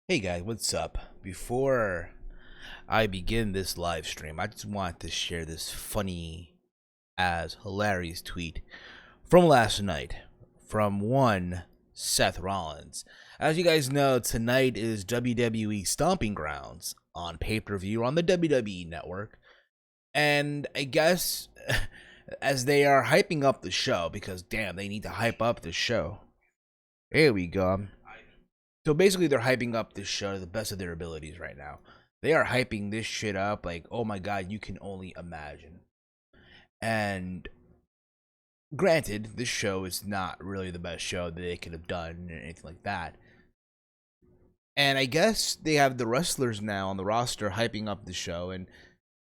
Hey guys, what's up? Before I begin this live stream, I just want to share this funny as hilarious tweet from last night from one Seth Rollins. As you guys know, tonight is WWE Stomping Grounds on pay-per-view on the WWE network. And I guess as they are hyping up the show, because damn, they need to hype up the show. Here we go. So basically, they're hyping up this show to the best of their abilities right now. They are hyping this shit up like, oh my god, you can only imagine. And granted, this show is not really the best show that they could have done or anything like that. And I guess they have the wrestlers now on the roster hyping up the show. And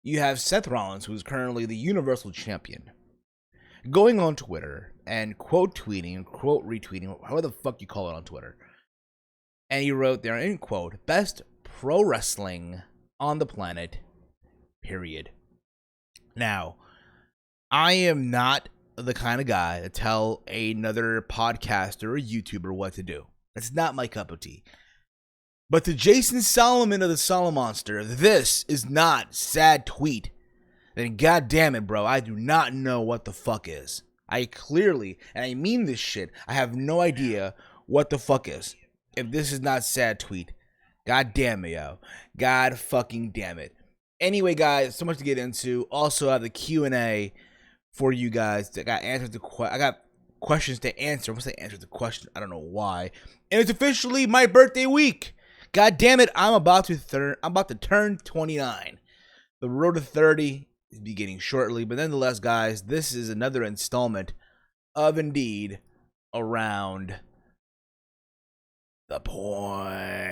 you have Seth Rollins, who's currently the Universal Champion, going on Twitter and quote tweeting and quote retweeting, however the fuck you call it on Twitter. And he wrote there, in quote, best pro wrestling on the planet, period. Now, I am not the kind of guy to tell another podcaster or YouTuber what to do. That's not my cup of tea. But to Jason Solomon of the Solomonster, this is not sad tweet. Then goddamn it, bro, I do not know what the fuck is. I clearly, and I mean this shit, I have no idea what the fuck is. If this is not sad tweet, god damn it, yo. God fucking damn it. Anyway, guys, so much to get into. Also, I have the Q&A for you guys. I got answers to I got questions to answer. What's the answer to the question? I don't know why. And it's officially my birthday week. God damn it, I'm about to turn 29. The road to 30 is beginning shortly, but nonetheless, guys, this is another installment of indeed Around the Point.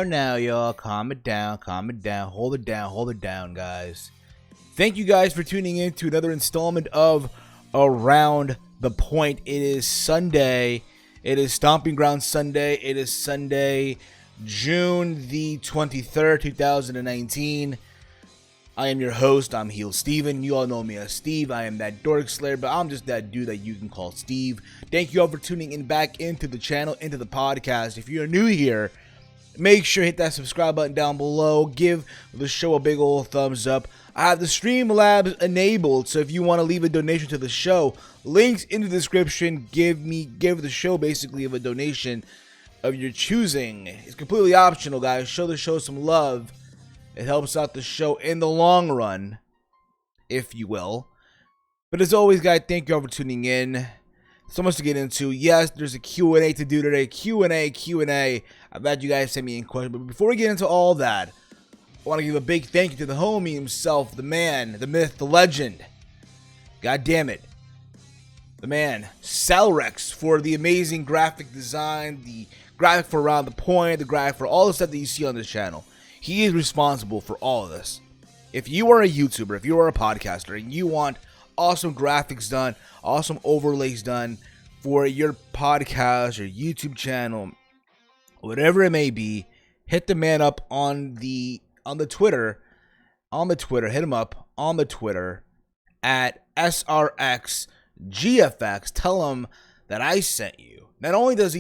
Now, y'all. Calm it down. Hold it down, guys. Thank you guys for tuning in to another installment of Around the Point. It is Sunday. It is Stomping Ground Sunday. It is Sunday, June the 23rd, 2019. I am your host. I'm Heel Steven. You all know me as Steve. I am that dork slayer, but I'm just that dude that you can call Steve. Thank you all for tuning in back into the channel, into the podcast. If you're new here, make sure to hit that subscribe button down below. Give the show a big old thumbs up. I have the Streamlabs enabled, so if you want to leave a donation to the show, links in the description. Give the show basically a donation of your choosing. It's completely optional, guys. Show the show some love. It helps out the show in the long run, if you will. But as always, guys, thank you all for tuning in. So much to get into. Yes, there's a Q&A to do today. Q&A. I've had you guys send me in questions. But before we get into all that, I want to give a big thank you to the homie himself, the man, the myth, the legend. God damn it. The man, Salrex, for the amazing graphic design, the graphic for Around the Point, the graphic for all the stuff that you see on this channel. He is responsible for all of this. If you are a YouTuber, if you are a podcaster, and you want awesome graphics done, awesome overlays done for your podcast or YouTube channel, whatever it may be, hit the man up on the Twitter. Hit him up on the Twitter at SRXGFX. Tell him that I sent you. Not only is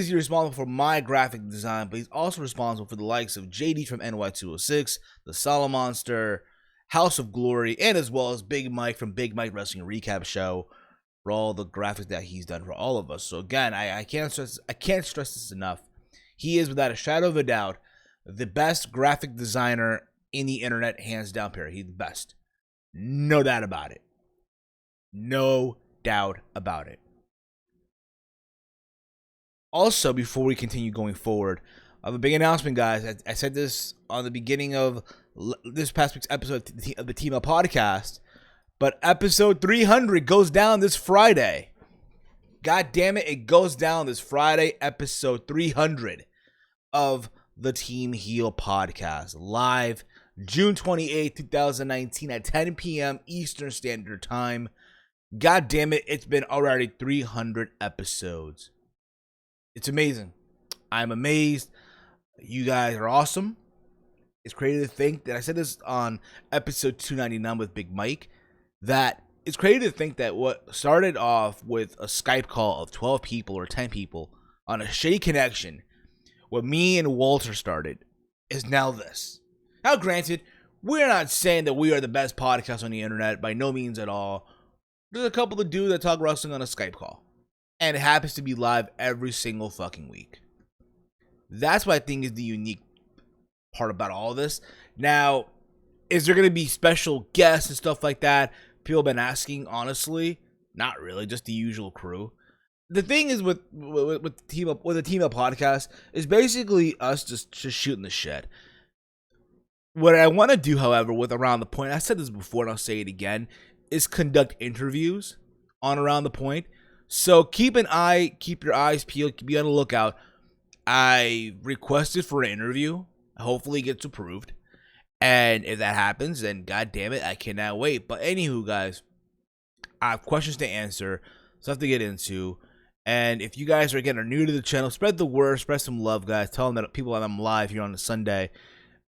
he responsible for my graphic design, but he's also responsible for the likes of JD from NY206, the Solomonster, House of Glory, and as well as Big Mike from Big Mike Wrestling Recap Show for all the graphics that he's done for all of us. So again, I can't stress this enough. He is, without a shadow of a doubt, the best graphic designer in the internet, hands down, period. He's the best. No doubt about it. No doubt about it. Also, before we continue going forward, I have a big announcement, guys. I said this on the beginning of this past week's episode of the TML podcast, but episode 300 goes down this Friday. God damn it, it goes down this Friday, episode 300 of the Team Heel podcast, live June 28th, 2019 at 10 p.m. Eastern Standard Time. God damn it, it's been already 300 episodes. It's amazing. I'm amazed. You guys are awesome. It's crazy to think that I said this on episode 299 with Big Mike, that it's crazy to think that what started off with a Skype call of 12 people or 10 people on a shitty connection, what me and Walter started, is now this. Now, granted, we're not saying that we are the best podcast on the internet, by no means at all. There's a couple of dudes that talk wrestling on a Skype call, and it happens to be live every single fucking week. That's what I think is the unique part about all this. Now, is there going to be special guests and stuff like that? People have been asking, honestly. Not really, just the usual crew. The thing is with the Team Up podcast is basically us just shooting the shit. What I want to do, however, with Around the Point, I said this before and I'll say it again, is conduct interviews on Around the Point. So keep your eyes peeled, be on the lookout. I requested for an interview. Hopefully it gets approved. And if that happens, then god damn it, I cannot wait. But anywho, guys, I have questions to answer, stuff to get into. And if you guys are new to the channel, spread the word, spread some love, guys. Tell them that people that I'm live here on a Sunday.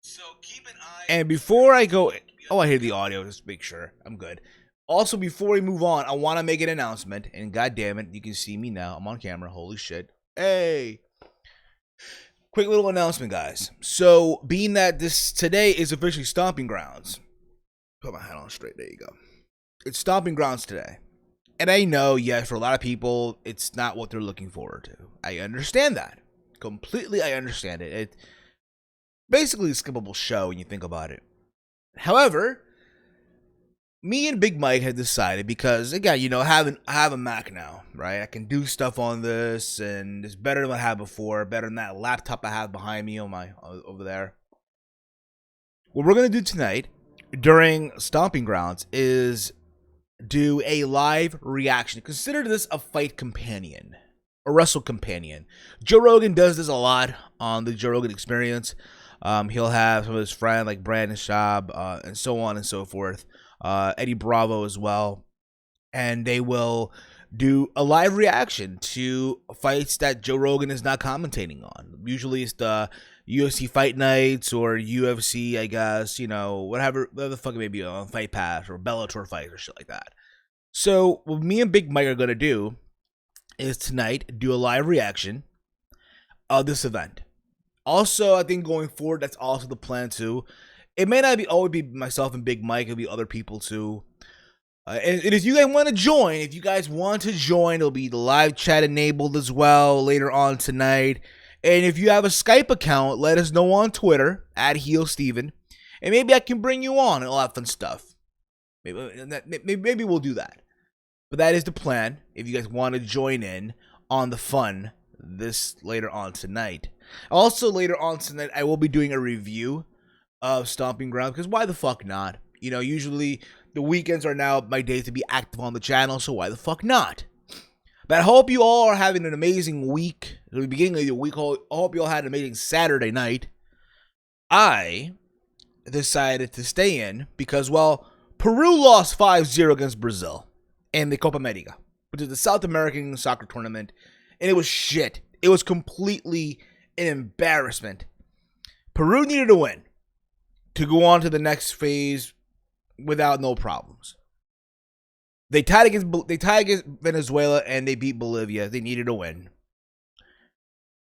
So keep an eye. And before I go, I hear the audio, just make sure I'm good. Also, before we move on, I want to make an announcement. And god damn it, you can see me now. I'm on camera. Holy shit. Hey. Quick little announcement, guys. So, being that today is officially Stomping Grounds. Put my hat on straight. There you go. It's Stomping Grounds today. And I know, yes, for a lot of people, it's not what they're looking forward to. I understand that. Completely, I understand it. It's basically a skippable show when you think about it. However, me and Big Mike had decided, because again, I have a Mac now, right? I can do stuff on this, and it's better than what I had before, better than that laptop I have behind me over there. What we're gonna do tonight during Stomping Grounds is do a live reaction. Consider this a fight companion, a wrestle companion. Joe Rogan does this a lot on the Joe Rogan Experience. He'll have some of his friends like Brandon Schaub, and so on and so forth. Eddie Bravo as well, and they will do a live reaction to fights that Joe Rogan is not commentating on. Usually it's the UFC Fight Nights or UFC, I guess, whatever the fuck it may be, on Fight Pass or Bellator fights or shit like that. So what me and Big Mike are going to do is tonight do a live reaction of this event. Also, I think going forward, that's also the plan too. It may not always be myself and Big Mike. It'll be other people too. And if you guys want to join, it'll be the live chat enabled as well later on tonight. And if you have a Skype account, let us know on Twitter @HeelSteven, and maybe I can bring you on and all that fun stuff. Maybe we'll do that. But that is the plan. If you guys want to join in on the fun this later on tonight. Also later on tonight, I will be doing a review of Stomping Ground, because why the fuck not? Usually the weekends are now my days to be active on the channel, so why the fuck not? But I hope you all are having an amazing week. At the beginning of the week, I hope you all had an amazing Saturday night. I decided to stay in because, well, Peru lost 5-0 against Brazil in the Copa America, which is the South American soccer tournament, and it was shit. It was completely an embarrassment. Peru needed a win to go on to the next phase without no problems. They tied against Venezuela and they beat Bolivia. They needed a win.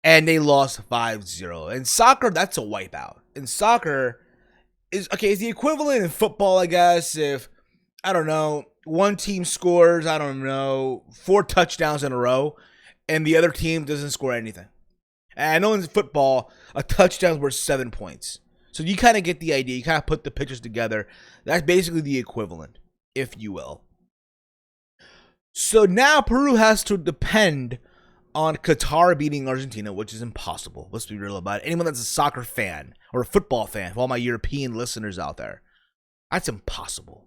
And they lost 5-0. In soccer, that's a wipeout. In soccer, is the equivalent in football, I guess, if, I don't know, one team scores, I don't know, 4 touchdowns in a row, and the other team doesn't score anything. And I know in football, a touchdown is worth 7 points. So you kind of get the idea. You kind of put the pictures together. That's basically the equivalent, if you will. So now Peru has to depend on Qatar beating Argentina, which is impossible. Let's be real about it. Anyone that's a soccer fan or a football fan, for all my European listeners out there, that's impossible.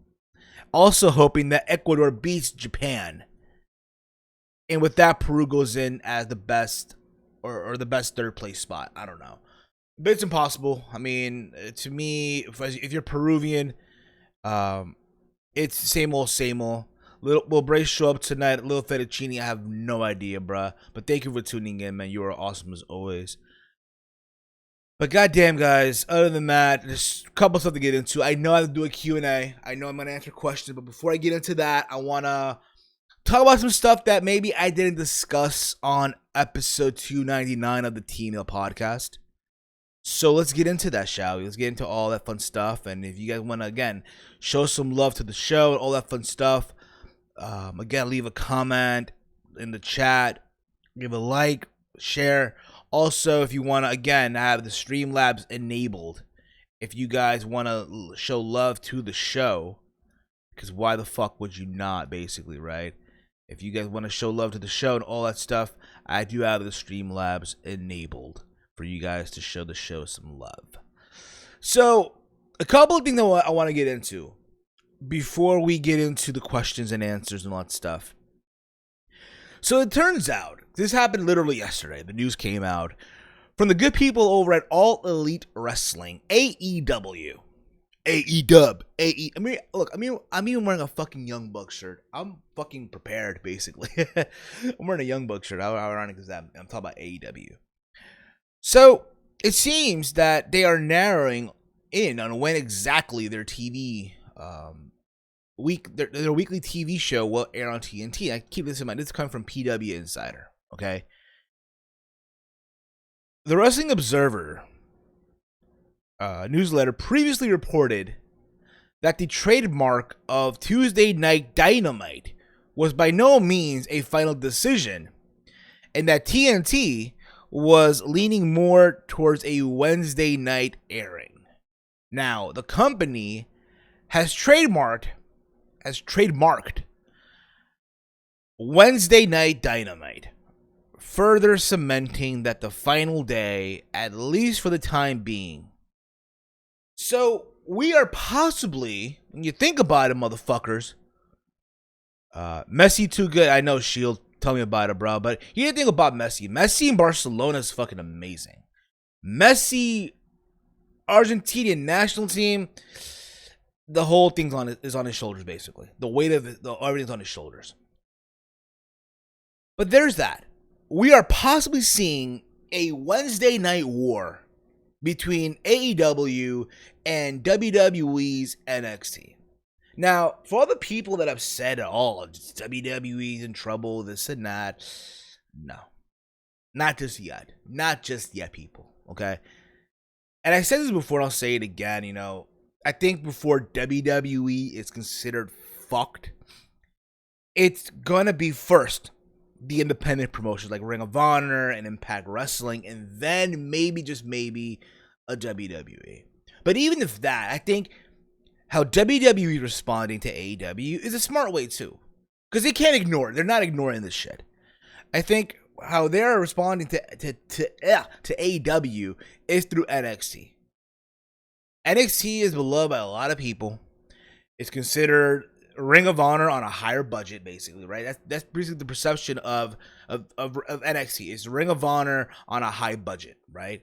Also hoping that Ecuador beats Japan. And with that, Peru goes in as the best or the best third place spot. I don't know. But it's impossible. I mean, to me, if you're Peruvian, it's same old, same old. Will Brace show up tonight? Little fettuccine? I have no idea, bruh. But thank you for tuning in, man. You are awesome as always. But goddamn, guys, other than that, there's a couple stuff to get into. I know I have to do a Q&A. I know I'm going to answer questions. But before I get into that, I want to talk about some stuff that maybe I didn't discuss on episode 299 of the TNT podcast. So let's get into that, shall we? Let's get into all that fun stuff. And if you guys want to, again, show some love to the show and all that fun stuff, again, leave a comment in the chat, give a like, share. Also, if you want to, again, have the Streamlabs enabled, if you guys want to show love to the show, because why the fuck would you not, basically, right? If you guys want to show love to the show and all that stuff, I do have the Streamlabs enabled for you guys to show the show some love. So, a couple of things that I want to get into before we get into the questions and answers and all that stuff. So it turns out, this happened literally yesterday. The news came out from the good people over at All Elite Wrestling, AEW. AEW. I mean, look, I'm even wearing a fucking Young Buck shirt. I'm fucking prepared, basically. I'm wearing a Young Buck shirt. How ironic is that? I'm talking about AEW. So, it seems that they are narrowing in on when exactly their TV their weekly TV show will air on TNT. I keep this in mind. This is coming from PW Insider, okay? The Wrestling Observer newsletter previously reported that the trademark of Tuesday Night Dynamite was by no means a final decision, and that TNT was leaning more towards a Wednesday night airing. Now, the company has trademarked Wednesday Night Dynamite, further cementing that the final day, at least for the time being. So, we are possibly, when you think about it, motherfuckers, Messi too good. I know, Shield, tell me about it, bro. But you didn't think about Messi. Messi in Barcelona is fucking amazing. Messi, Argentinian national team, the whole thing is on his shoulders, basically. The weight of it, everything's on his shoulders. But there's that. We are possibly seeing a Wednesday night war between AEW and WWE's NXT. Now, for all the people that have said, oh, WWE's in trouble, this and that, no. Not just yet. Not just yet, people, okay? And I said this before, and I'll say it again, you know, I think before WWE is considered fucked, it's gonna be first the independent promotions like Ring of Honor and Impact Wrestling, and then maybe, just maybe, a WWE. But even if that, I think how WWE is responding to AEW is a smart way too, because they can't ignore it. They're not ignoring this shit. I think how they're responding to AEW is through NXT. NXT is beloved by a lot of people. It's considered Ring of Honor on a higher budget, basically, right? That's basically the perception of NXT. It's Ring of Honor on a high budget, right?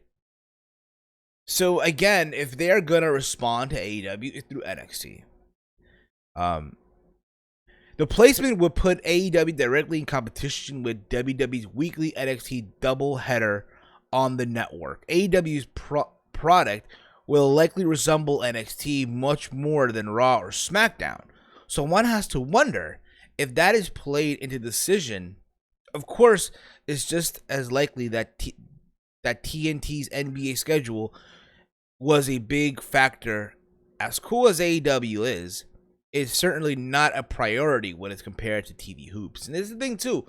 So again, if they're gonna respond to AEW, it's through NXT. The placement would put AEW directly in competition with WWE's weekly NXT doubleheader on the network. AEW's product will likely resemble NXT much more than Raw or SmackDown. So one has to wonder if that is played into the decision. Of course, it's just as likely that TNT's NBA schedule was a big factor as cool as AEW is, it's certainly not a priority when it's compared to TV hoops. And this is the thing too.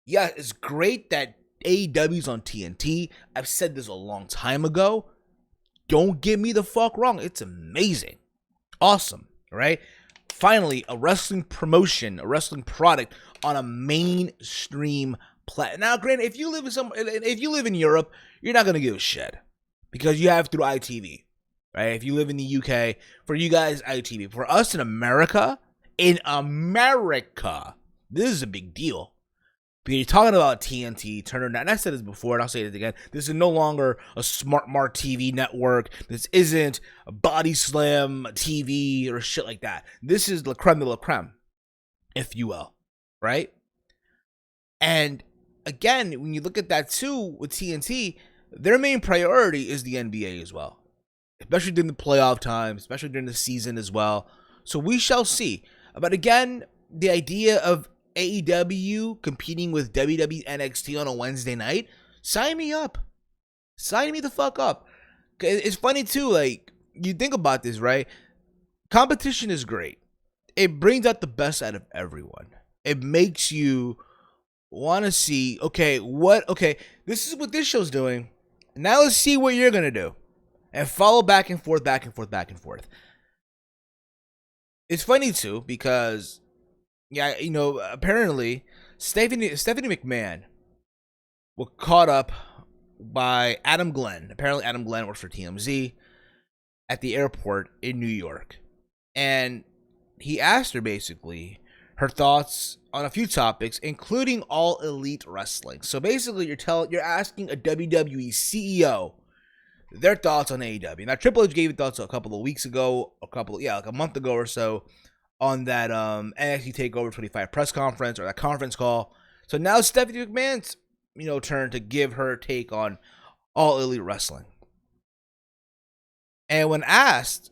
Yeah, it's great that AEW's on TNT. I've said this a long time ago. Don't get me the fuck wrong. It's amazing. Awesome, right? Finally, a wrestling promotion, a wrestling product on a mainstream platform. Now, granted, if you live in Europe, you're not gonna give a shit because you have through ITV, right? If you live in the UK, for you guys, ITV. For us in America, this is a big deal. Because you're talking about TNT, Turner, and I said this before, and I'll say it again. This is no longer a Smart Mart TV network. This isn't a Body Slam TV or shit like that. This is la creme de la creme, if you will, right? And again, when you look at that too with TNT, their main priority is the NBA as well, especially during the playoff time, especially during the season as well. So we shall see. But again, the idea of AEW competing with WWE NXT on a Wednesday night, sign me up. Sign me the fuck up. It's funny too, like, you think about this, right? Competition is great. It brings out the best out of everyone. It makes you want to see, okay, this is what this show's doing. Now let's see what you're going to do. And follow back and forth, back and forth, back and forth. It's funny too, because yeah, you know, apparently Stephanie McMahon was caught up by Adam Glenn. Apparently Adam Glenn works for TMZ at the airport in New York. And he asked her basically her thoughts on a few topics, including All Elite Wrestling. So basically you're asking a WWE CEO their thoughts on AEW. Now Triple H gave his thoughts a couple of weeks ago, like a month ago or so, on that NXT TakeOver 25 press conference, or that conference call. So now it's Stephanie McMahon's, turn to give her take on All Elite Wrestling. And when asked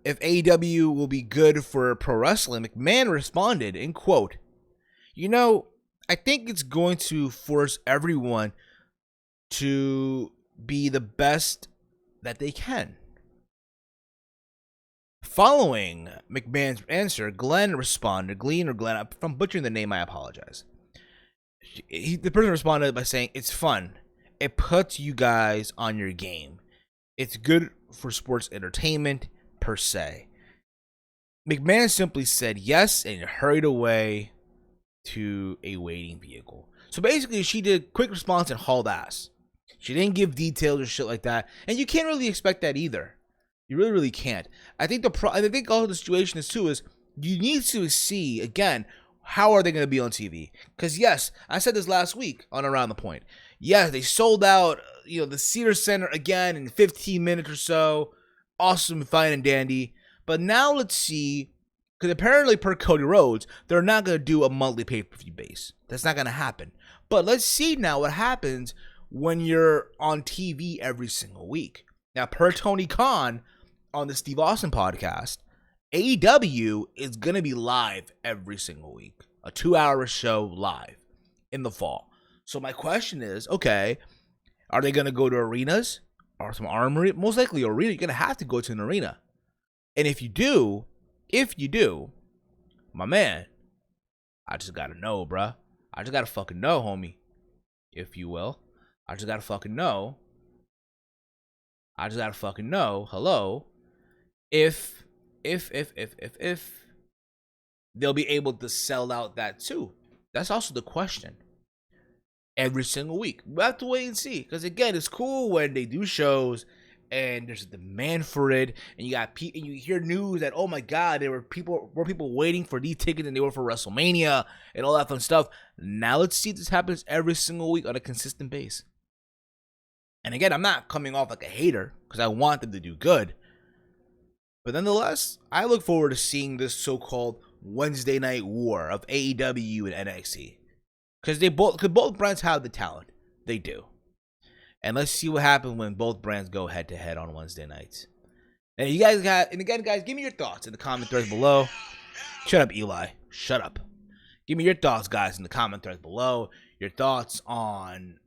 if AEW will be good for pro wrestling, McMahon responded, in quote, I think it's going to force everyone to be the best that they can. Following McMahon's answer, Glenn responded, if I'm butchering the name, I apologize. The person responded by saying, it's fun. It puts you guys on your game. It's good for sports entertainment, per se. McMahon simply said yes and hurried away to a waiting vehicle. So basically, she did a quick response and hauled ass. She didn't give details or shit like that. And you can't really expect that either. You really, really can't. I think all the situation is too is you need to see, again, how are they going to be on TV? Because yes, I said this last week on Around the Point. Yes, they sold out, the Cedar Center again in 15 minutes or so. Awesome, fine and dandy. But now let's see, because apparently per Cody Rhodes, they're not going to do a monthly pay-per-view base. That's not going to happen. But let's see now what happens when you're on TV every single week. Now, per Tony Khan on the Steve Austin podcast, AEW is going to be live every single week. A 2-hour show live in the fall. So my question is, okay, are they going to go to arenas or some armory? Most likely arena. You're going to have to go to an arena. And if you do, my man, I just got to know, bruh. I just got to fucking know, homie, if you will. I just got to fucking know. Hello. If they'll be able to sell out that too. That's also the question. Every single week. We'll have to wait and see. Because again, it's cool when they do shows and there's a demand for it, and you hear news that, oh my god, there were people waiting for these tickets and they were for WrestleMania and all that fun stuff. Now let's see if this happens every single week on a consistent base. And again, I'm not coming off like a hater because I want them to do good. But nonetheless, I look forward to seeing this so-called Wednesday night war of AEW and NXT. Because both brands have the talent. They do. And let's see what happens when both brands go head-to-head on Wednesday nights. And again, guys, give me your thoughts in the comment threads below. Shut up, Eli. Shut up. Give me your thoughts, guys, in the comment threads below. Your thoughts on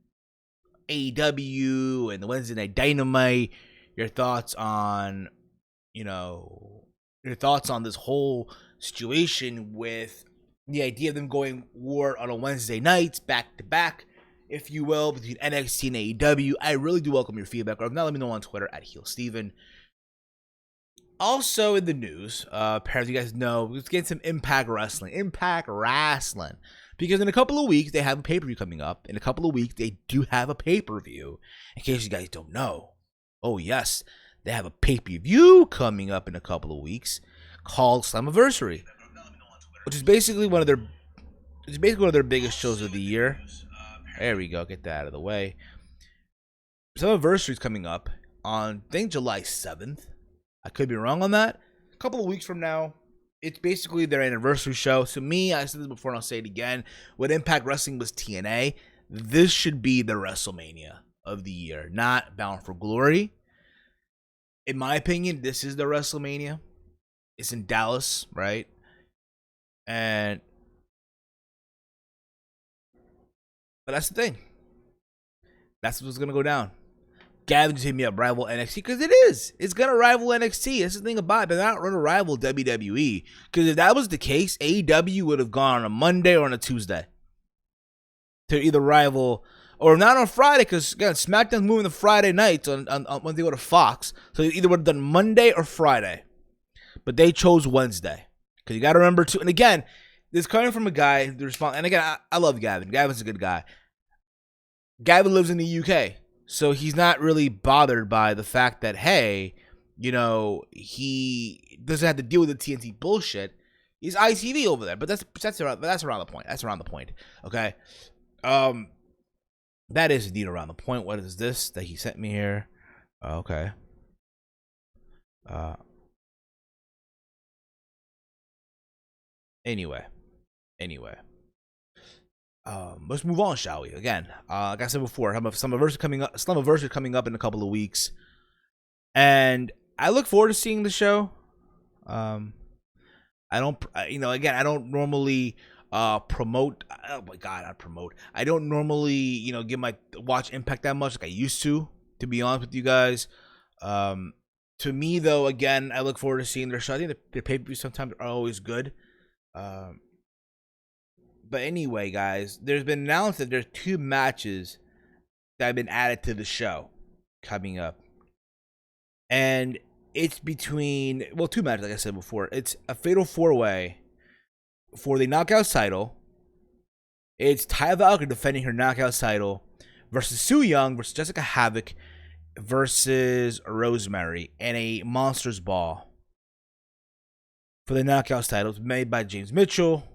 AEW and the Wednesday Night Dynamite. Your thoughts on your thoughts on this whole situation with the idea of them going war on a Wednesday night, back to back, if you will, between NXT and AEW. I really do welcome your feedback. Or if not, let me know on Twitter at HeelSteven. Also in the news, apparently you guys know, let's get some Impact Wrestling. Because in a couple of weeks, they have a pay-per-view coming up. In a couple of weeks, they do have a pay-per-view. In case you guys don't know. Oh, yes. They have a pay-per-view coming up in a couple of weeks called Slammiversary, which is basically one of their biggest shows of the year. There we go. Get that out of the way. Slammiversary is coming up on, I think, July 7th. I could be wrong on that. A couple of weeks from now. It's basically their anniversary show. So me, I said this before and I'll say it again. When Impact Wrestling was TNA, this should be the WrestleMania of the year, not Bound for Glory. In my opinion, this is the WrestleMania. It's in Dallas, right? But that's the thing. That's what's going to go down. Gavin just hit me up, rival NXT, because it is. It's going to rival NXT. That's the thing about it. But they're not going to rival WWE. Because if that was the case, AEW would have gone on a Monday or on a Tuesday to either rival, or not on Friday, because again, SmackDown's moving to Friday nights on when they go to Fox. So they either would have done Monday or Friday. But they chose Wednesday. Because you got to remember, too, and again, this coming from a guy, and again, I love Gavin. Gavin's a good guy. Gavin lives in the UK. So he's not really bothered by the fact that, hey, he doesn't have to deal with the TNT bullshit. He's ITV over there, but that's around the point. That's around the point. Okay, that is indeed around the point. What is this that he sent me here? Okay. Anyway. Let's move on, shall we? Again, like I said before, I have Slammiversary coming up in a couple of weeks, and I look forward to seeing the show. I don't normally promote. Oh my God, I promote. I don't normally, watch Impact that much like I used to be honest with you guys. To me, though, again, I look forward to seeing their show. I think their pay-per-views sometimes are always good. But anyway, guys, there's been announced that there's 2 matches that have been added to the show coming up. And it's between, 2 matches, like I said before. It's a fatal 4-way for the Knockouts title. It's Tye Dillinger defending her Knockouts title versus Su Yung versus Jessica Havoc versus Rosemary in a Monsters Ball for the Knockouts titles made by James Mitchell.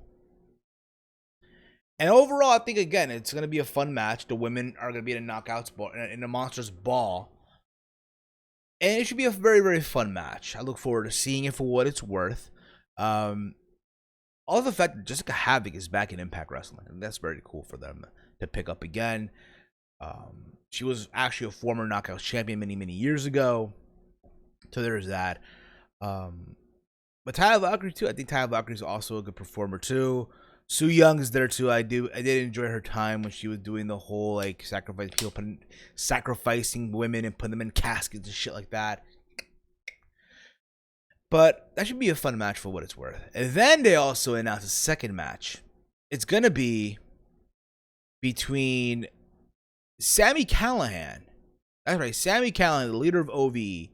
And overall, I think, again, it's going to be a fun match. The women are going to be in a Knockouts ball, in a Monsters Ball. And it should be a very, very fun match. I look forward to seeing it for what it's worth. Also, the fact that Jessica Havoc is back in Impact Wrestling. And that's very cool for them to pick up again. She was actually a former Knockouts champion many, many years ago. So there's that. But Tye Dillinger, too. I think Tye Dillinger is also a good performer, too. Su Yung is there too. I did enjoy her time when she was doing the whole sacrificing women and putting them in caskets and shit like that. But that should be a fun match for what it's worth. And then they also announced a second match. It's gonna be between Sami Callihan. That's right, Sami Callihan, the leader of OVE,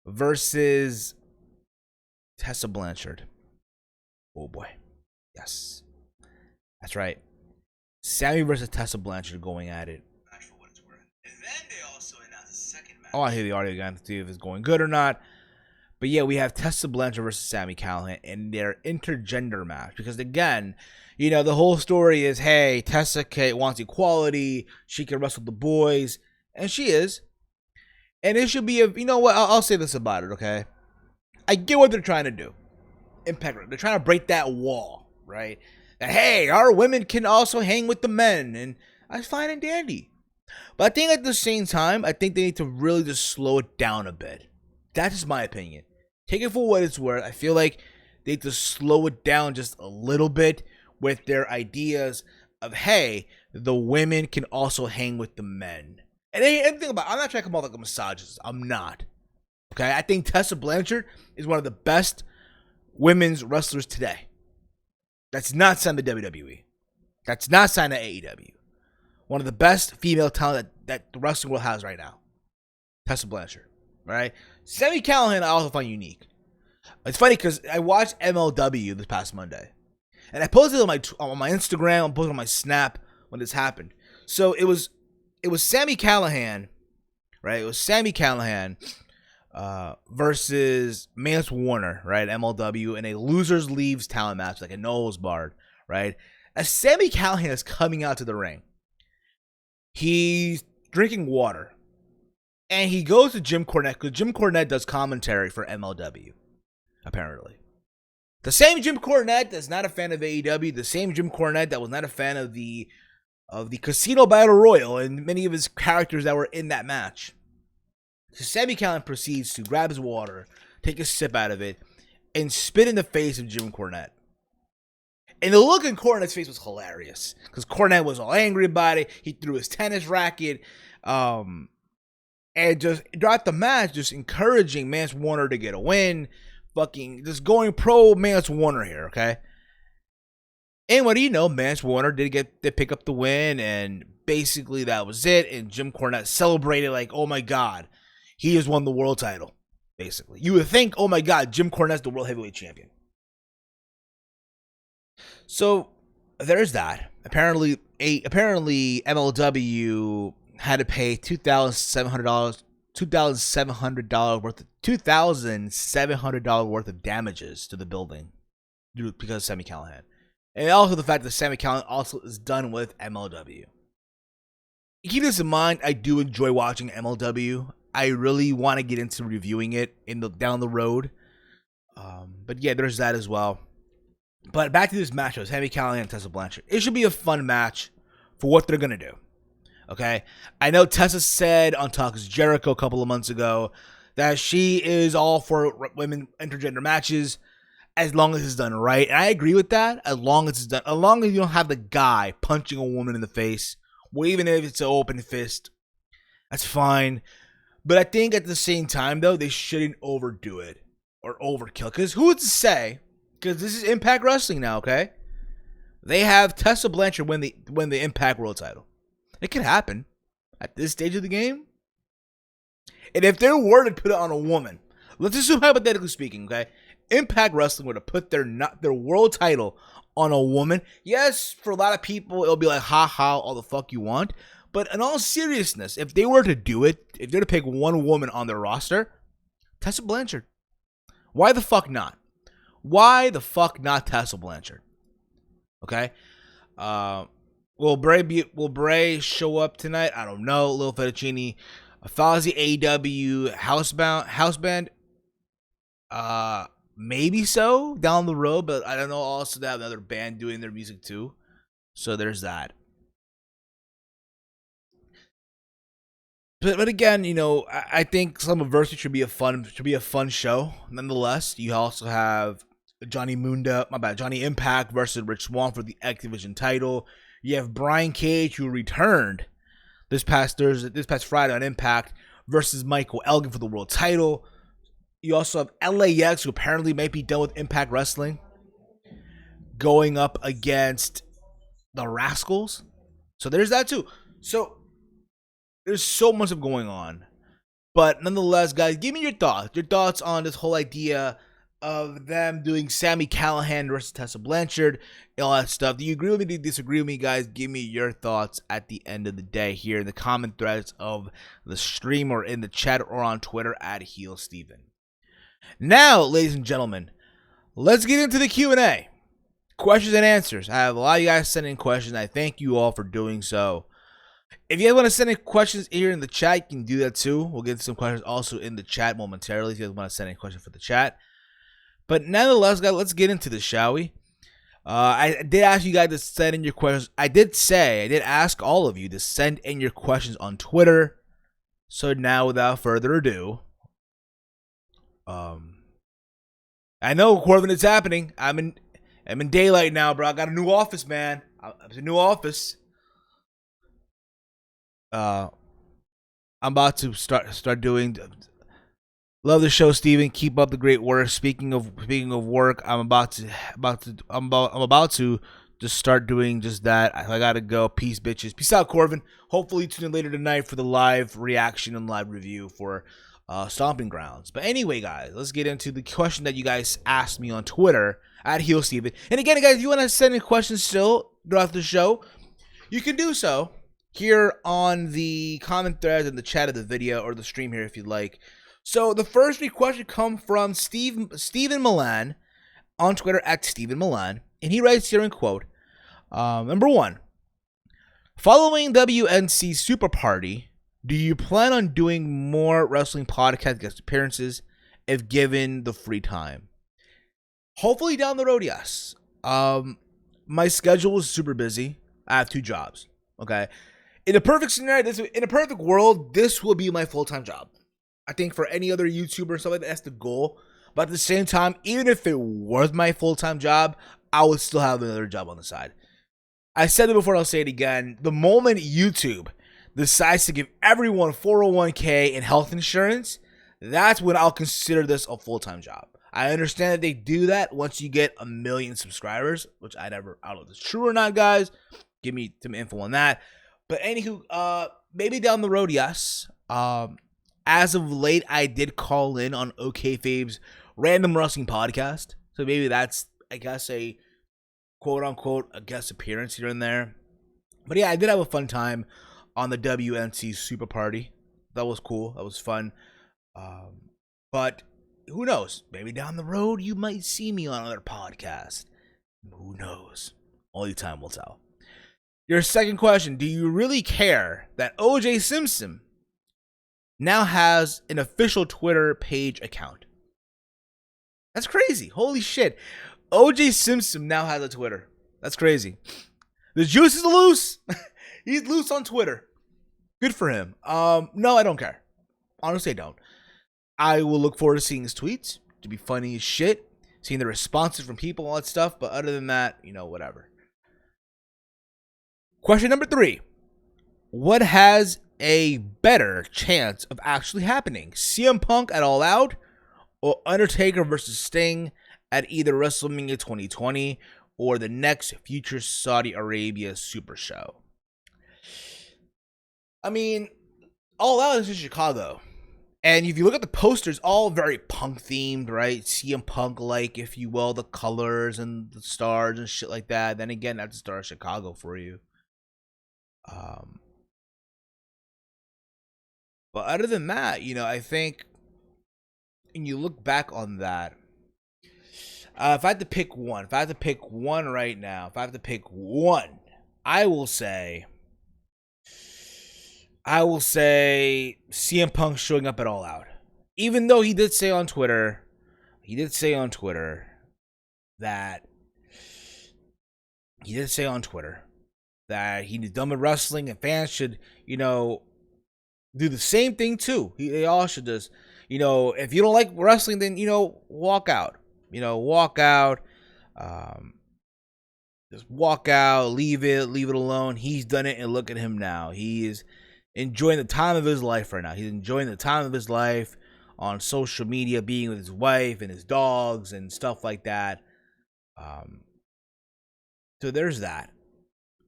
versus Tessa Blanchard. Oh boy, yes. That's right. Sammy versus Tessa Blanchard going at it. For what it's worth. And then they also announced a second match. I want to hear the audio again to see if it's going good or not. But yeah, we have Tessa Blanchard versus Sami Callihan in their intergender match. Because again, the whole story is, hey, Tessa wants equality. She can wrestle the boys. And she is. And it should be I'll say this about it, okay? I get what they're trying to do. Impact. They're trying to break that wall, right? Hey, our women can also hang with the men, and that's fine and dandy. But I think at the same time, I think they need to really just slow it down a bit. That's just my opinion. Take it for what it's worth. I feel like they need to slow it down just a little bit with their ideas of, hey, the women can also hang with the men. And think about it, I'm not trying to come off like a misogynist. I'm not. Okay, I think Tessa Blanchard is one of the best women's wrestlers today. That's not signed to WWE. That's not signed to AEW. One of the best female talent that the wrestling world has right now. Tessa Blanchard. Right? Sami Callihan I also find unique. It's funny because I watched MLW this past Monday. And I posted it on my Instagram, I posted on my Snap when this happened. So it was Sami Callihan, right? It was Sami Callihan versus Mance Warner, right? MLW in a losers leaves talent match, like a Knowles Bard, right? As Sami Callihan is coming out to the ring, he's drinking water. And he goes to Jim Cornette, because Jim Cornette does commentary for MLW, apparently. The same Jim Cornette that's not a fan of AEW, the same Jim Cornette that was not a fan of the Casino Battle Royal and many of his characters that were in that match. So Sami Callihan proceeds to grab his water, take a sip out of it, and spit in the face of Jim Cornette. And the look in Cornette's face was hilarious, because Cornette was all angry about it. He threw his tennis racket, and just throughout the match, just encouraging Mance Warner to get a win. Fucking just going pro Mance Warner here, okay? And what do you know? Mance Warner did pick up the win, and basically that was it. And Jim Cornette celebrated like, oh my God, he has won the world title, basically. You would think, oh my God, Jim Cornette's the world heavyweight champion. So there's that. Apparently MLW had to pay $2,700 worth of damages to the building because of Sami Callihan. And also the fact that Sami Callihan also is done with MLW. Keep this in mind, I do enjoy watching MLW. I really want to get into reviewing it down the road. But yeah, there's that as well. But back to this matchup, Sami Callihan and Tessa Blanchard. It should be a fun match for what they're going to do. Okay? I know Tessa said on Talk is Jericho a couple of months ago that she is all for women intergender matches as long as it's done right. And I agree with that. As long as you don't have the guy punching a woman in the face, well, even if it's an open fist, that's fine. But I think at the same time, though, they shouldn't overdo it or overkill. Because who would say, because this is Impact Wrestling now, okay? They have Tessa Blanchard win the Impact World title. It could happen at this stage of the game. And if they were to put it on a woman, let's assume hypothetically speaking, okay? Impact Wrestling were to put their world title on a woman. Yes, for a lot of people, it'll be like, ha, all the fuck you want. But in all seriousness, if they were to do it, if they were to pick one woman on their roster, Tessa Blanchard. Why the fuck not? Why the fuck not Tessa Blanchard? Okay? Will Bray show up tonight? I don't know. Lil Fettuccine. Fozzy AEW houseband. Maybe so down the road, but I don't know. Also, they have another band doing their music too. So there's that. But again, you know, I think Slammiversary should be a fun show. Nonetheless, you also have Johnny Impact versus Rich Swann for the X Division title. You have Brian Cage, who returned this past Friday on Impact, versus Michael Elgin for the world title. You also have LAX, who apparently might be done with Impact Wrestling, going up against the Rascals. So there's that too. So there's so much going on. But nonetheless, guys, give me your thoughts. Your thoughts on this whole idea of them doing Sami Callihan versus Tessa Blanchard and all that stuff. Do you agree with me? Do you disagree with me, guys? Give me your thoughts at the end of the day here in the comment threads of the stream or in the chat or on Twitter at HeelSteven. Now, ladies and gentlemen, let's get into the Q&A. Questions and answers. I have a lot of you guys sending questions. I thank you all for doing so. If you guys want to send any questions here in the chat, you can do that too. We'll get some questions also in the chat momentarily if you guys want to send any questions for the chat. But nonetheless, guys, let's get into this, shall we? I did ask you guys to send in your questions. I did ask all of you to send in your questions on Twitter. So now, without further ado, I know, Corbin, it's happening. I'm in daylight now, bro. I got a new office, man. It's a new office. I'm about to start doing Love the show, Steven. Keep up the great work. Speaking of work, I'm about to just start doing just that. I gotta go. Peace, bitches. Peace out, Corvin. Hopefully tune in later tonight for the live reaction and live review for Stomping Grounds. But anyway, guys, let's get into the question that you guys asked me on Twitter at HeelSteven. And again, guys, if you want to send in questions still throughout the show, you can do so here on the comment thread in the chat of the video or the stream here if you'd like. So the first question comes from Stephen Milan on Twitter at Stephen Milan, and he writes here in quote, number 1, following WNC Super Party, do you plan on doing more wrestling podcast guest appearances if given the free time? Hopefully down the road, yes. My schedule is super busy. I have 2 jobs. Okay, in a perfect scenario, in a perfect world, this will be my full-time job. I think for any other YouTuber and stuff like that, that's the goal. But at the same time, even if it was my full-time job, I would still have another job on the side. I said it before, I'll say it again. The moment YouTube decides to give everyone 401k and health insurance, that's when I'll consider this a full-time job. I understand that they do that once you get 1 million subscribers, which I don't know if it's true or not, guys. Give me some info on that. But anywho, maybe down the road, yes. As of late, I did call in on OKFabe's Random Wrestling Podcast. So maybe that's, I guess, a quote-unquote a guest appearance here and there. But yeah, I did have a fun time on the WNC Super Party. That was cool. That was fun. But who knows? Maybe down the road, you might see me on another podcast. Who knows? Only time will tell. Your second question, do you really care that OJ Simpson now has an official Twitter page account? That's crazy. Holy shit. OJ Simpson now has a Twitter. That's crazy. The juice is loose. He's loose on Twitter. Good for him. No, I don't care. Honestly, I don't. I will look forward to seeing his tweets. To be funny as shit. Seeing the responses from people, all that stuff. But other than that, whatever. Question number 3. What has a better chance of actually happening? CM Punk at All Out or Undertaker versus Sting at either WrestleMania 2020 or the next future Saudi Arabia Super Show? I mean, All Out is in Chicago. And if you look at the posters, all very Punk themed, right? CM Punk like, if you will, the colors and the stars and shit like that. Then again, that's the star of Chicago for you. But other than that, I think, and you look back on that, if I had to pick one, right now, I will say CM Punk showing up at All Out. Even though he did say on Twitter that he's done with wrestling and fans should, do the same thing too. They all should just, if you don't like wrestling, then, walk out. Just walk out, leave it alone. He's done it, and look at him now. He is enjoying the time of his life right now. He's enjoying the time of his life on social media, being with his wife and his dogs and stuff like that. So there's that.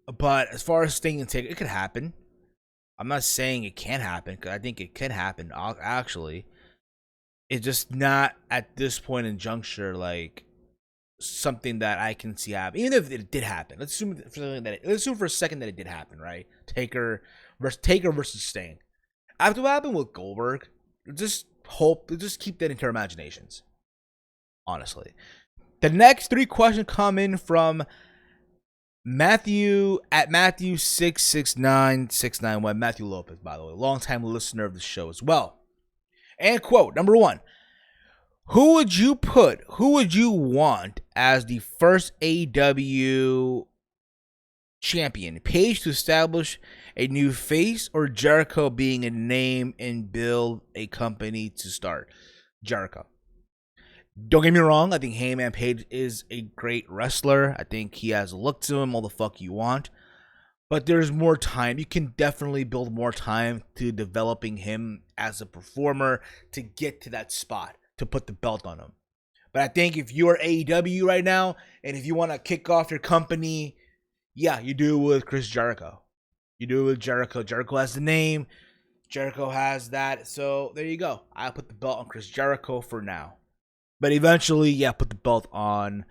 But as far as Sting and Taker, it could happen. I'm not saying it can't happen, because I think it can happen, actually. It's just not, at this point in juncture, like, something that I can see happen. Even if it did happen. Let's assume for a second that it did happen, right? Taker versus Sting. After what happened with Goldberg, just keep that into our imaginations. Honestly. The next 3 questions come in from Matthew at Matthew669691. Matthew Lopez, by the way, longtime listener of the show as well. And quote, number 1, who would you want as the first AEW champion? Page to establish a new face, or Jericho being a name and build a company to start? Jericho. Don't get me wrong, I think Hangman Page is a great wrestler. I think he has a look to him, all the fuck you want. But there's more time. You can definitely build more time to developing him as a performer to get to that spot, to put the belt on him. But I think if you're AEW right now, and if you want to kick off your company, yeah, you do it with Chris Jericho. You do it with Jericho. Jericho has the name. Jericho has that. So there you go. I'll put the belt on Chris Jericho for now. But eventually, yeah, put the belt on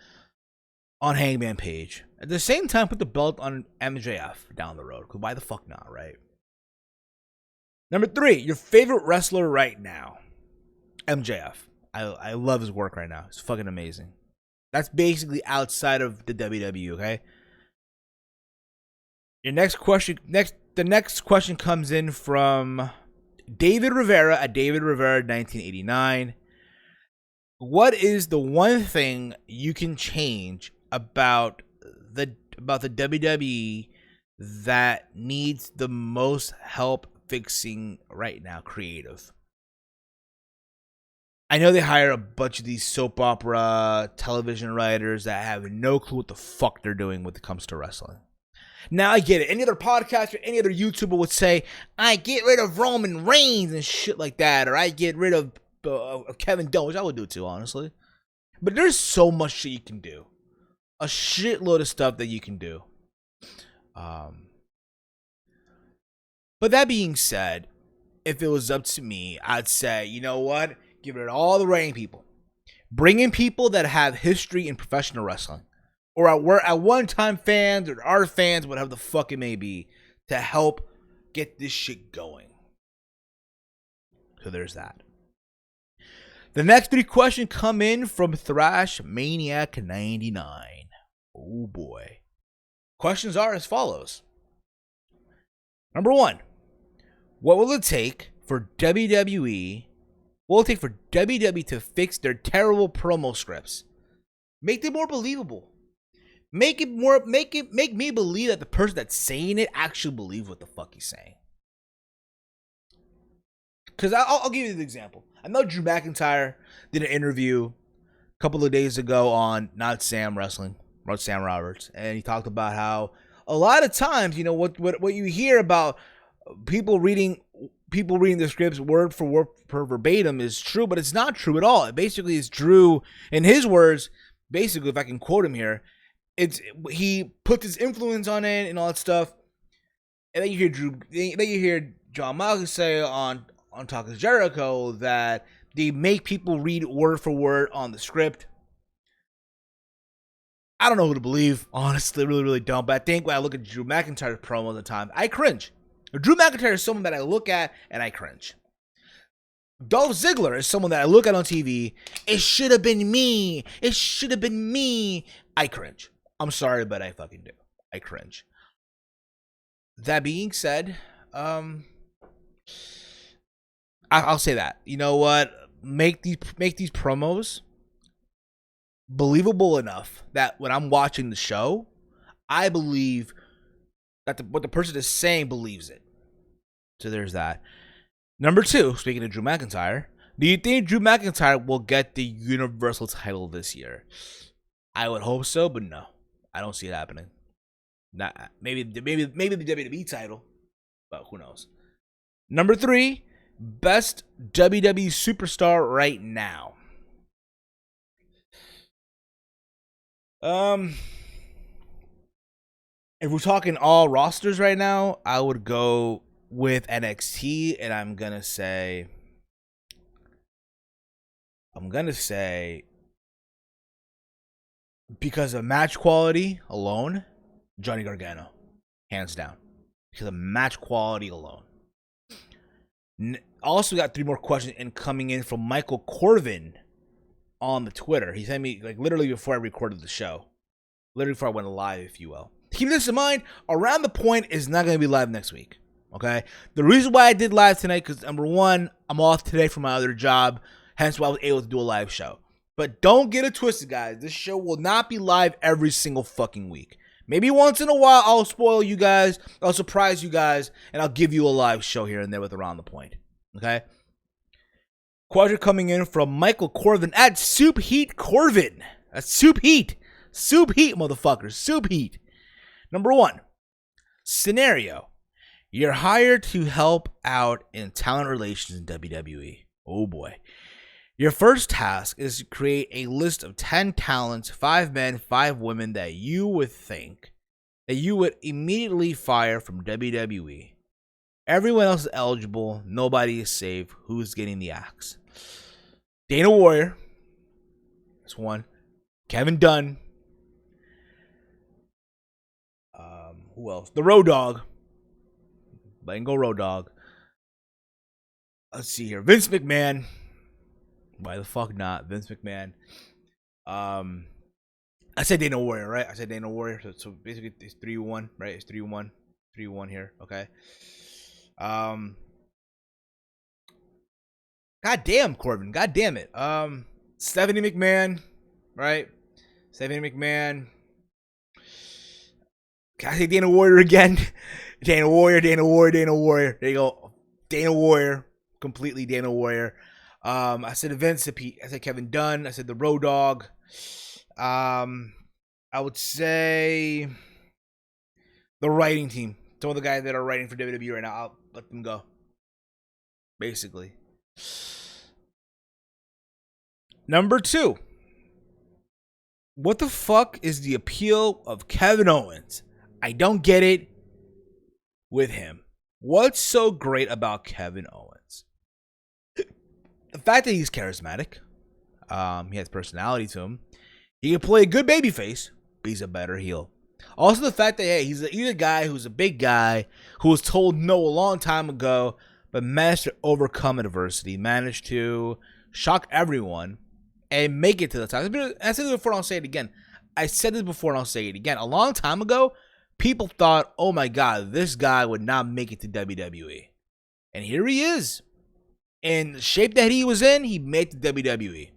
Hangman Page. At the same time, put the belt on MJF down the road. Because why the fuck not, right? Number 3, your favorite wrestler right now. MJF. I love his work right now. It's fucking amazing. That's basically outside of the WWE, okay? Your next question, the next question comes in from David Rivera at David Rivera 1989. What is the one thing you can change about the WWE that needs the most help fixing right now? Creative. I know they hire a bunch of these soap opera television writers that have no clue what the fuck they're doing when it comes to wrestling. Now I get it. Any other podcaster, any other YouTuber would say, I get rid of Roman Reigns and shit like that, or I get rid of Kevin Dunn, which I would do too, honestly. But there's so much shit you can do. A shitload of stuff that you can do. But that being said, if it was up to me, I'd say, you know what? Give rid of all the writing people. Bring in people that have history in professional wrestling. Or at one-time fans or our fans, whatever the fuck it may be, to help get this shit going. So there's that. The next 3 questions come in from Thrash Maniac 99. Oh boy. Questions are as follows. Number 1. What will it take for WWE? What will it take for WWE to fix their terrible promo scripts? Make them more believable. Make me believe that the person that's saying it actually believes what the fuck he's saying. Because I'll give you an example. I know Drew McIntyre did an interview a couple of days ago on Not Sam Wrestling, or Sam Roberts, and he talked about how a lot of times, you know, what you hear about people reading the scripts word for word per verbatim is true, but it's not true at all. It basically is Drew, in his words, basically, if I can quote him here, he puts his influence on it and all that stuff, and then you hear John Michaels say on Talk Jericho that they make people read word for word on the script. I don't know who to believe, honestly, really, really don't. But I think when I look at Drew McIntyre's promo at the time, I cringe. Drew McIntyre is someone that I look at and I cringe. Dolph Ziggler is someone that I look at on TV. It should have been me. It should have been me. I cringe. I'm sorry, but I fucking do. I cringe. That being said, I'll say that. You know what? Make these promos believable enough that when I'm watching the show, I believe that what the person is saying believes it. So there's that. Number 2, speaking of Drew McIntyre, do you think Drew McIntyre will get the Universal title this year? I would hope so, but no. I don't see it happening. Maybe the WWE title, but who knows? Number 3, best WWE superstar right now. If we're talking all rosters right now, I would go with NXT, and I'm gonna say because of match quality alone, Johnny Gargano, hands down, because of match quality alone. Also got 3 more questions coming in from Michael Corvin on the Twitter. He sent me like literally before I recorded the show, literally before I went live, if you will. Keep this in mind, Around the Point is not going to be live next week, okay? The reason why I did live tonight, because number 1, I'm off today from my other job, hence why I was able to do a live show. But don't get it twisted, guys. This show will not be live every single fucking week. Maybe once in a while, I'll spoil you guys, I'll surprise you guys, and I'll give you a live show here and there with Around the Point, okay? Question coming in from Michael Corvin at Soup Heat Corvin. That's Soup Heat. Soup Heat, motherfuckers. Soup Heat. Number 1. Scenario: you're hired to help out in talent relations in WWE. Oh boy. Your first task is to create a list of 10 talents, 5 men, 5 women that you would think that you would immediately fire from WWE. Everyone else is eligible. Nobody is safe. Who's getting the axe? Dana Warrior. That's one. Kevin Dunn. Who else? The Road Dogg. Letting go Road Dogg. Let's see here. Vince McMahon. Why the fuck not? Vince McMahon. I said Dana Warrior, right? I said Dana Warrior. So basically it's 3-1, right? It's 3-1. 3-1 here. Okay. God damn, Corbin. God damn it. Stephanie McMahon, right? Stephanie McMahon. Can I say Dana Warrior again? Dana Warrior, Dana Warrior, Dana Warrior. There you go. Dana Warrior. Completely Dana Warrior. I said Vince. I said Kevin Dunn. I said the Road Dogg. I would say the writing team. Some of the guys that are writing for WWE right now, I'll let them go. Basically. Number 2. What the fuck is the appeal of Kevin Owens? I don't get it with him. What's so great about Kevin Owens? The fact that he's charismatic. He has personality to him. He can play a good babyface, but he's a better heel. Also, the fact that he's a guy who's a big guy who was told no a long time ago, but managed to overcome adversity, managed to shock everyone, and make it to the top. I said this before, and I'll say it again. I said this before, and I'll say it again. A long time ago, people thought, oh my God, this guy would not make it to WWE. And here he is. In the shape that he was in, he made it to WWE.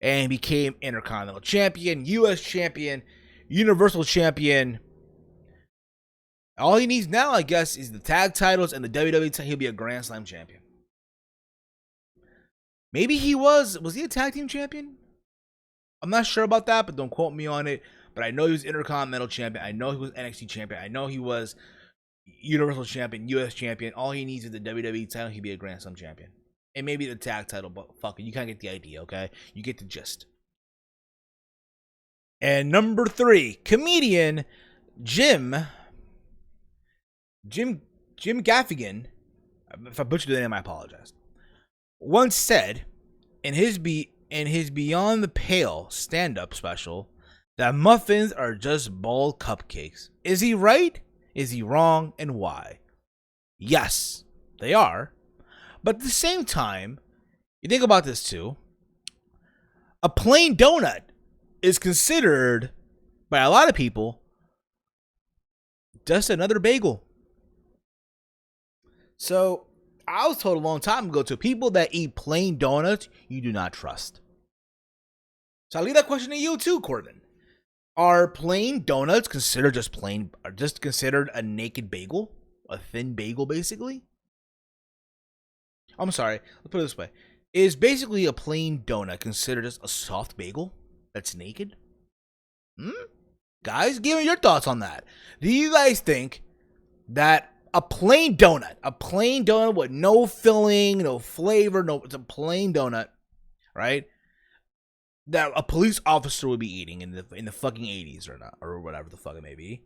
And became Intercontinental Champion, U.S. Champion, Universal Champion. All he needs now, I guess, is the tag titles and the WWE title. He'll be a Grand Slam champion. Maybe he was he a tag team champion? I'm not sure about that, but don't quote me on it. But I know he was Intercontinental Champion. I know he was NXT Champion. I know he was Universal Champion, U.S. Champion. All he needs is the WWE title. He'd be a Grand Slam champion. And maybe the tag title, but fuck it. You kind of get the idea, okay? You get the gist. And number 3, comedian Jim Gaffigan. If I butchered the name, I apologize. Once said in his Beyond the Pale stand-up special that muffins are just bald cupcakes. Is he right? Is he wrong? And why? Yes, they are. But at the same time, you think about this too. A plain donut is considered by a lot of people just another bagel. So I was told a long time ago to people that eat plain donuts, you do not trust. So I leave that question to you too, Corbin. Are plain donuts considered just considered a naked bagel? A thin bagel, basically? I'm sorry, let's put it this way. Is basically a plain donut considered just a soft bagel that's naked? Guys, give me your thoughts on that. Do you guys think that a plain donut with no filling, no flavor, it's a plain donut, right? That a police officer would be eating in the fucking 80s or not, or whatever the fuck it may be,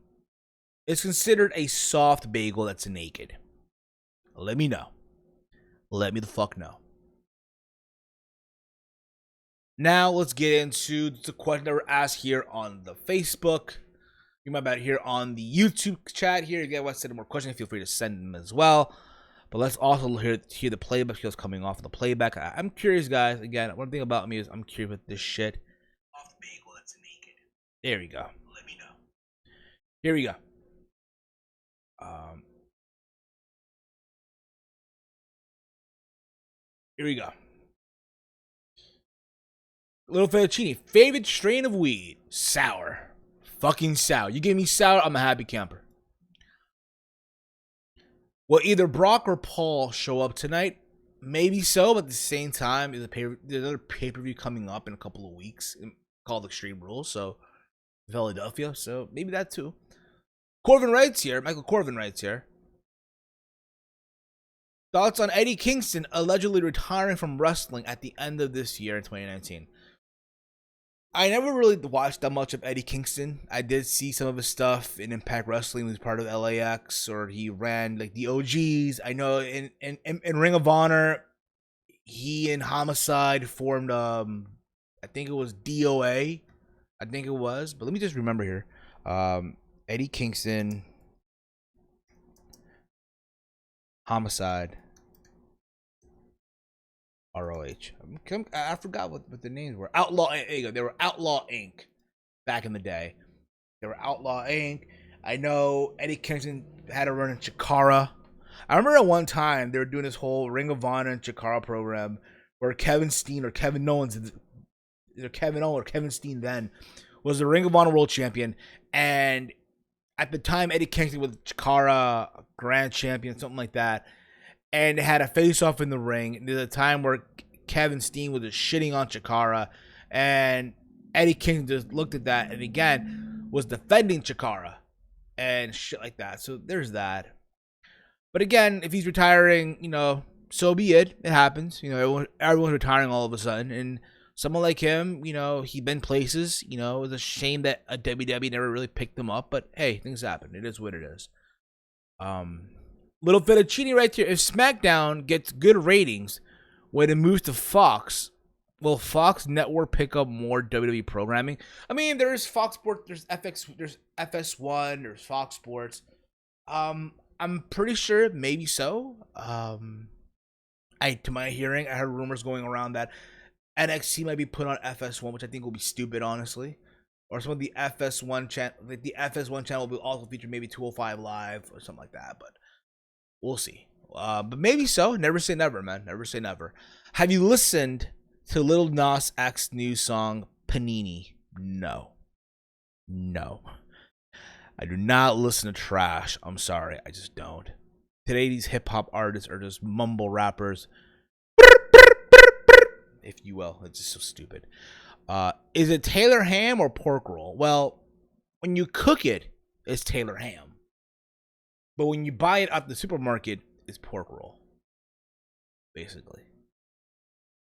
is considered a soft bagel that's naked? Let me know. Let me the fuck know. Now let's get into the question that were asked here on the Facebook. You might about here on the YouTube chat here. If you guys want to send more questions, feel free to send them as well. But let's also hear the playback skills coming off of the playback. I'm curious, guys. Again, one thing about me is I'm curious with this shit. Off the bagel that's naked. There we go. Let me know. Here we go. Here we go. Little fettuccine. Favorite strain of weed? Sour. Fucking sour. You give me sour, I'm a happy camper. Will either Brock or Paul show up tonight? Maybe so, but at the same time, there's another pay-per-view coming up in a couple of weeks called Extreme Rules, so Philadelphia, so maybe that too. Corvin writes here, Michael Corvin writes here. Thoughts on Eddie Kingston allegedly retiring from wrestling at the end of this year in 2019. I never really watched that much of Eddie Kingston. I did see some of his stuff in Impact Wrestling. He was part of LAX, or he ran like the OGs. I know in Ring of Honor, he and Homicide formed I think it was DOA. I think it was, but let me just remember here. Eddie Kingston, Homicide, ROH. I forgot what the names were. Outlaw. There you go. They were Outlaw Inc. back in the day. They were Outlaw Inc. I know Eddie Kingston had a run in Chikara. I remember at one time they were doing this whole Ring of Honor and Chikara program where Kevin Steen or Kevin Owens, either Kevin Owens or Kevin Steen then, was the Ring of Honor World Champion. And at the time, Eddie Kingston was Chikara Grand Champion, something like that. And had a face-off in the ring. There's a time where Kevin Steen was just shitting on Chikara. And Eddie Kingston just looked at that and, again, was defending Chikara. And shit like that. So there's that. But, again, if he's retiring, you know, so be it. It happens. You know, everyone's retiring all of a sudden. And someone like him, you know, he'd been places. You know, it was a shame that a WWE never really picked him up. But, hey, things happen. It is what it is. Little Fettuccine right here. If SmackDown gets good ratings when it moves to Fox, will Fox Network pick up more WWE programming? I mean, there's Fox Sports, there's FX, there's FS1, there's Fox Sports. I'm pretty sure maybe so. To my hearing, I heard rumors going around that NXT might be put on FS1, which I think will be stupid, honestly. Or some of the FS1 channel, like the FS1 channel will also feature maybe 205 Live or something like that, but we'll see. But maybe so. Never say never, man. Never say never. Have you listened to Lil Nas X's new song, Panini? No. No. I do not listen to trash. I'm sorry. I just don't. Today, these hip-hop artists are just mumble rappers. If you will. It's just so stupid. Is it Taylor ham or pork roll? Well, when you cook it, it's Taylor ham. But when you buy it at the supermarket, it's pork roll. Basically.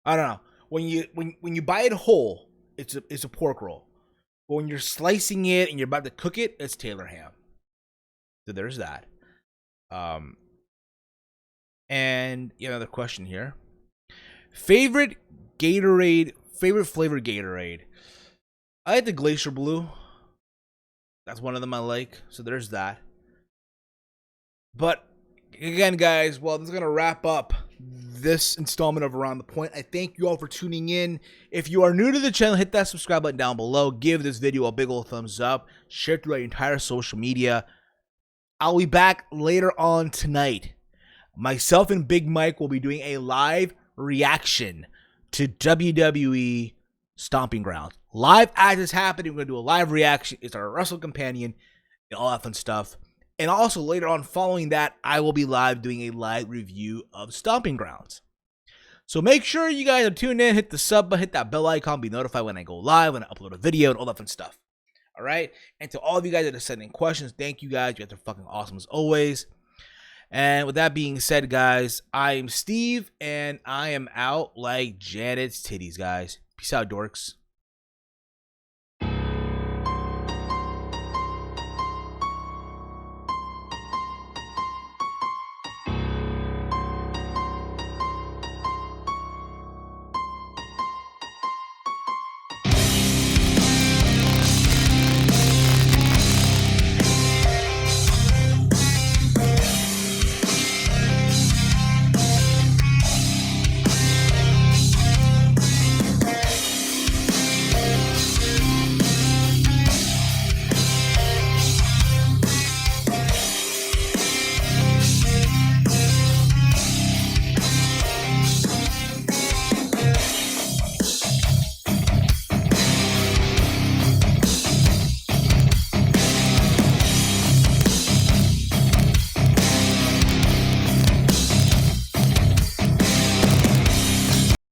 I don't know. When you buy it whole, it's a pork roll. But when you're slicing it and you're about to cook it, it's Taylor ham. So there's that. And another question here. Favorite flavored Gatorade. I like the Glacier Blue. That's one of them I like. So there's that. But again, guys, well, this is going to wrap up this installment of Around the Point. I thank you all for tuning in. If you are new to the channel, hit that subscribe button down below. Give this video a big old thumbs up. Share it through our entire social media. I'll be back later on tonight. Myself and Big Mike will be doing a live reaction to WWE Stomping Grounds. Live as it's happening, we're going to do a live reaction. It's our Wrestle Companion and all that fun stuff. And also later on, following that, I will be live doing a live review of Stomping Grounds. So make sure you guys are tuned in, hit the sub button, hit that bell icon, be notified when I go live, when I upload a video, and all that fun stuff. All right? And to all of you guys that are sending questions, thank you guys. You guys are fucking awesome as always. And with that being said, guys, I am Steve, and I am out like Janet's titties, guys. Peace out, dorks.